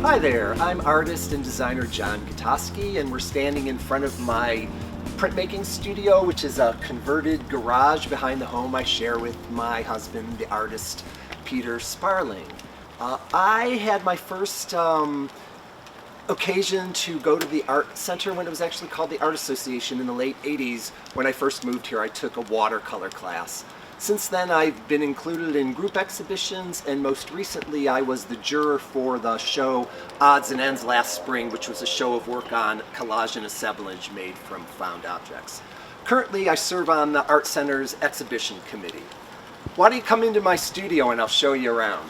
Hi there, I'm artist and designer John Gutoskey, and we're standing in front of my printmaking studio, which is a converted garage behind the home I share with my husband, the artist Peter Sparling. I had my first occasion to go to the art center when it was actually called the Art Association in the late 80s. When I first moved here, I took a watercolor class. Since then, I've been included in group exhibitions, and most recently I was the juror for the show Odds and Ends last spring, which was a show of work on collage and assemblage made from found objects. Currently, I serve on the Art Center's exhibition committee. Why don't you come into my studio and I'll show you around.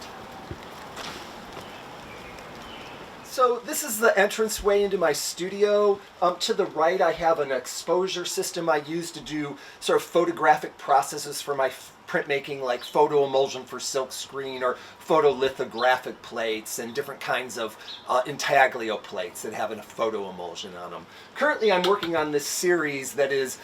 So this is the entranceway into my studio. To the right I have an exposure system I use to do sort of photographic processes for my printmaking, like photo emulsion for silk screen or photolithographic plates and different kinds of intaglio plates that have a photo emulsion on them. Currently I'm working on this series that is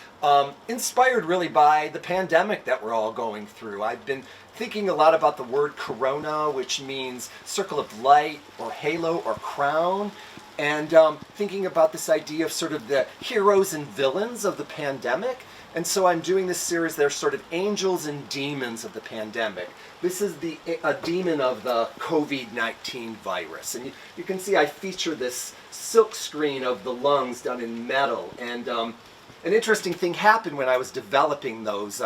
inspired really by the pandemic that we're all going through. I've been thinking a lot about the word corona, which means circle of light or halo or crown, and thinking about this idea of sort of the heroes and villains of the pandemic. And so I'm doing this series, they're sort of angels and demons of the pandemic. This is a demon of the COVID-19 virus. And you can see I feature this silk screen of the lungs done in metal. And an interesting thing happened when I was developing those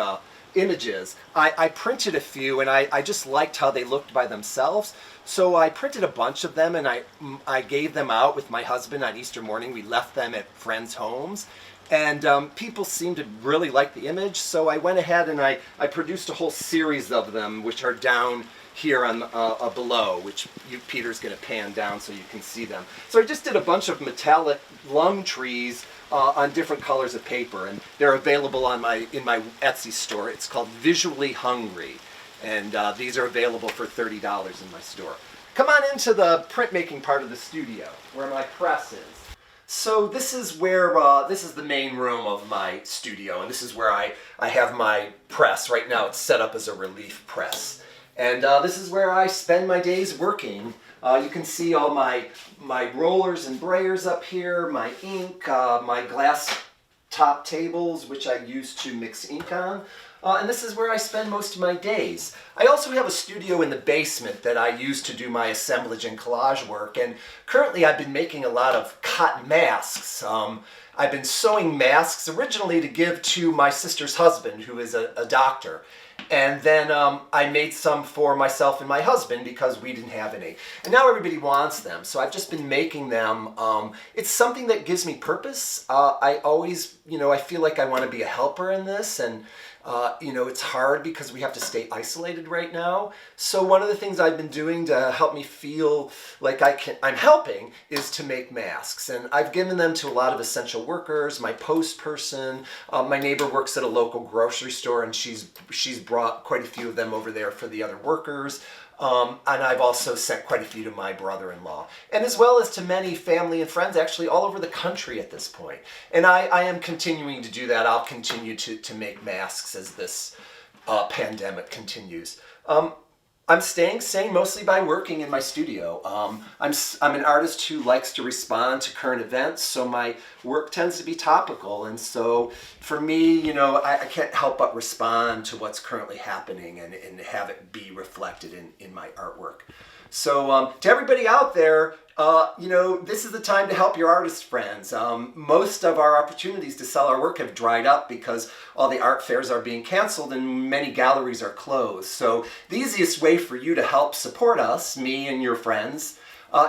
images. I printed a few, and I just liked how they looked by themselves. So I printed a bunch of them, and I gave them out with my husband on Easter morning. We left them at friends' homes. And people seemed to really like the image, so I went ahead and I produced a whole series of them, which are down here on below, which Peter's going to pan down so you can see them. So I just did a bunch of metallic lung trees on different colors of paper, and they're available on in my Etsy store. It's called Visually Hungry, and these are available for $30 in my store. Come on into the printmaking part of the studio, where my press is. So this is where, this is the main room of my studio, and this is where I have my press. Right now it's set up as a relief press. And this is where I spend my days working. You can see all my rollers and brayers up here, my ink, my glass top tables, which I use to mix ink on. And this is where I spend most of my days. I also have a studio in the basement that I use to do my assemblage and collage work, and currently I've been making a lot of cotton masks. I've been sewing masks originally to give to my sister's husband, who is a doctor. And then I made some for myself and my husband because we didn't have any. And now everybody wants them, so I've just been making them. It's something that gives me purpose. I always, I feel like I want to be a helper in this, and it's hard because we have to stay isolated right now. So one of the things I've been doing to help me feel like I'm helping is to make masks. And I've given them to a lot of essential workers, my post person. My neighbor works at a local grocery store, and she's brought quite a few of them over there for the other workers. And I've also sent quite a few to my brother-in-law, and as well as to many family and friends actually all over the country at this point. And I am continuing to do that. I'll continue to make masks as this pandemic continues. I'm staying sane mostly by working in my studio. I'm an artist who likes to respond to current events, so my work tends to be topical. And so for me, I can't help but respond to what's currently happening and have it be reflected in my artwork. So to everybody out there, this is the time to help your artist friends. Most of our opportunities to sell our work have dried up because all the art fairs are being canceled and many galleries are closed. So the easiest way for you to help support us, me and your friends,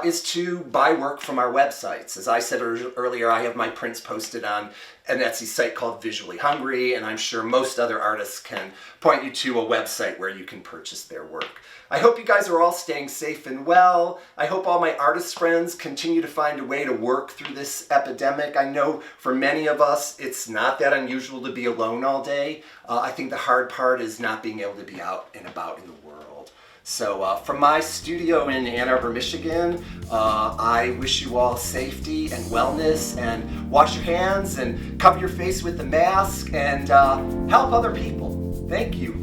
is to buy work from our websites. As I said earlier, I have my prints posted on an Etsy site called Visually Hungry, and I'm sure most other artists can point you to a website where you can purchase their work. I hope you guys are all staying safe and well. I hope all my artist friends continue to find a way to work through this epidemic. I know for many of us, it's not that unusual to be alone all day. I think the hard part is not being able to be out and about in the world. So from my studio in Ann Arbor, Michigan, I wish you all safety and wellness, and wash your hands and cover your face with the mask, and help other people. Thank you.